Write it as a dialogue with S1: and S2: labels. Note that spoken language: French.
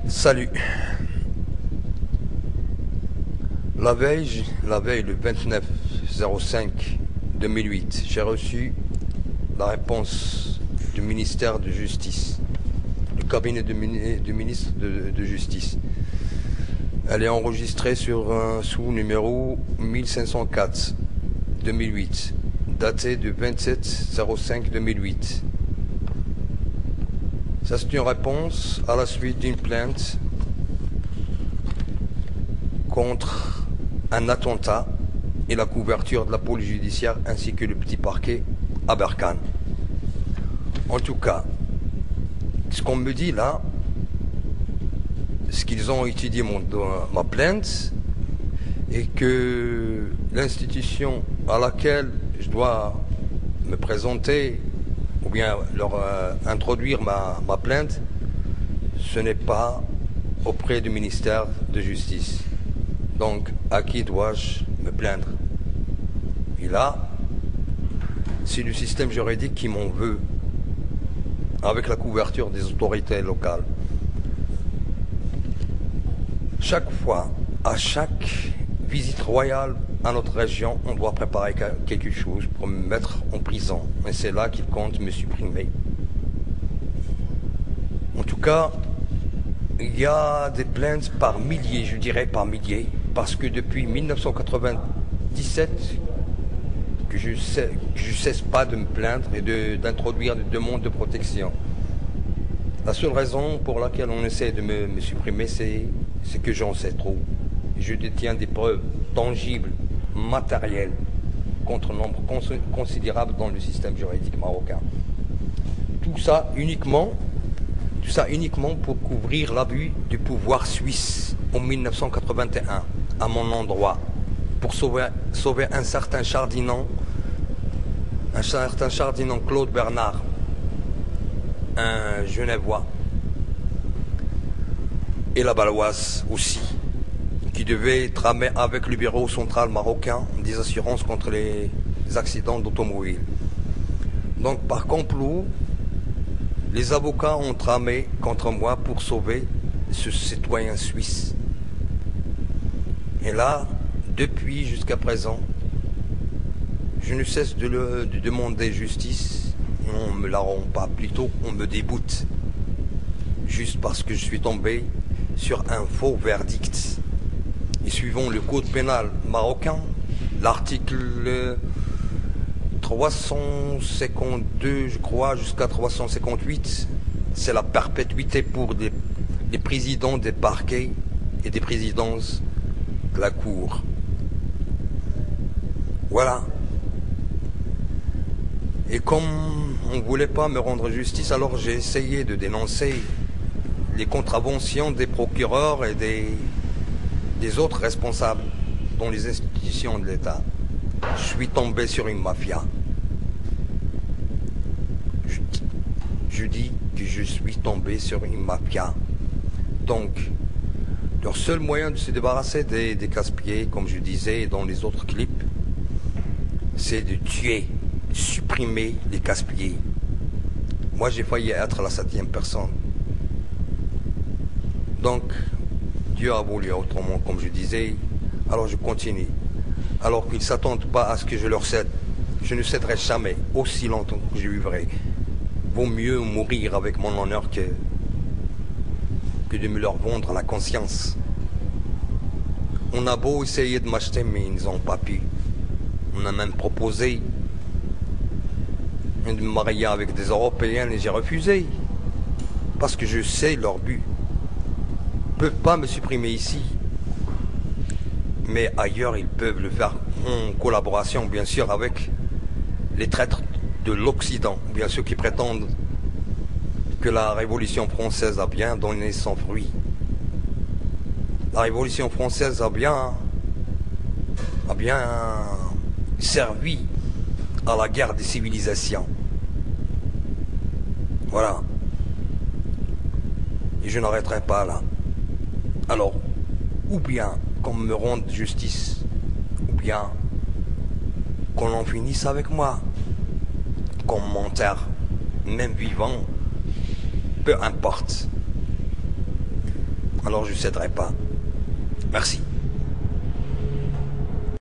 S1: Salut. La veille, le 29/05/2008, j'ai reçu la réponse du ministère de Justice, du cabinet du ministre de Justice. Elle est enregistrée sous numéro 1504/2008, daté du 27/05/2008. Ça, c'est une réponse à la suite d'une plainte contre un attentat et la couverture de la police judiciaire ainsi que le petit parquet à Berkane. En tout cas, ce qu'on me dit là, c'est qu'ils ont étudié ma plainte et que l'institution à laquelle je dois me présenter ou bien leur introduire ma plainte, ce n'est pas auprès du ministère de Justice. Donc, à qui dois-je me plaindre? Et là, c'est le système juridique qui m'en veut, avec la couverture des autorités locales. Chaque fois, à chaque visite royale à notre région, on doit préparer quelque chose pour me mettre en prison. Et c'est là qu'ils comptent me supprimer. En tout cas, il y a des plaintes par milliers, je dirais par milliers, parce que depuis 1997, que je cesse pas de me plaindre et d'introduire des demandes de protection. La seule raison pour laquelle on essaie de me supprimer, c'est que j'en sais trop. Je détiens des preuves tangibles, matérielles, contre un nombre considérable dans le système juridique marocain. Tout ça uniquement pour couvrir l'abus du pouvoir suisse en 1981, à mon endroit, pour sauver un certain Chardinant Claude Bernard, un Genevois, et la Baloise aussi, qui devait tramer avec le bureau central marocain des assurances contre les accidents d'automobile. Donc par complot, les avocats ont tramé contre moi pour sauver ce citoyen suisse. Et là, depuis jusqu'à présent, je ne cesse de demander justice. On ne me la rend pas, plutôt on me déboute. Juste parce que je suis tombé sur un faux verdict. Et suivant le code pénal marocain, l'article 352, je crois, jusqu'à 358, c'est la perpétuité pour les présidents des parquets et des présidences de la cour. Voilà. Et comme on ne voulait pas me rendre justice, alors j'ai essayé de dénoncer les contraventions des procureurs et des autres responsables dans les institutions de l'État. Je suis tombé sur une mafia. Je dis que je suis tombé sur une mafia. Donc, leur seul moyen de se débarrasser des casse-pieds, comme je disais dans les autres clips, c'est de tuer, de supprimer les casse-pieds. Moi, j'ai failli être la 7e personne. Donc, Dieu a voulu autrement, comme je disais, alors je continue. Alors qu'ils ne s'attendent pas à ce que je leur cède. Je ne céderai jamais, aussi longtemps que je vivrai. Vaut mieux mourir avec mon honneur que de me leur vendre la conscience. On a beau essayer de m'acheter, mais ils n'ont pas pu. On a même proposé de me marier avec des Européens et j'ai refusé. Parce que je sais leur but. Ils ne peuvent pas me supprimer ici. Mais ailleurs, ils peuvent le faire en collaboration, bien sûr, avec les traîtres de l'Occident, bien sûr, qui prétendent que la Révolution française a bien donné son fruit. La Révolution française a bien servi à la guerre des civilisations. Voilà. Et je n'arrêterai pas là. Alors, ou bien qu'on me rende justice, ou bien qu'on en finisse avec moi, qu'on m'enterre, même vivant, peu importe. alors je ne céderai pas. Merci.